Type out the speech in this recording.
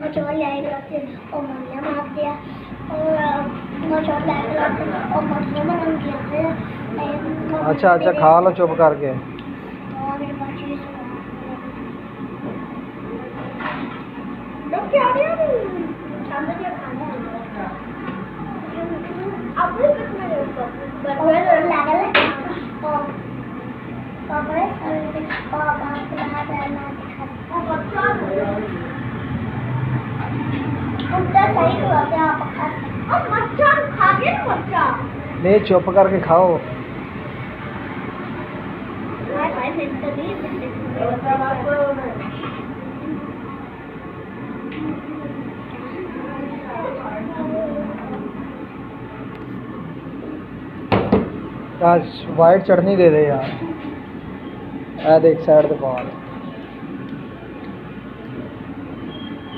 मचौल लाएगा और मनिया मार दिया और मचौल लाएगा और मनिया मार दिया। अच्छा अच्छा खा लो चुप करके। क्या सामने क्या खाना है अब कितना बर्गर लागल और पापा और बात करना और बच्चा उल्टा सही हुआ क्या और बच्चा खा के ना बच्चा नहीं चुप करके खाओ। आज वाइट चटनी दे दे यार। देख साइड पे पा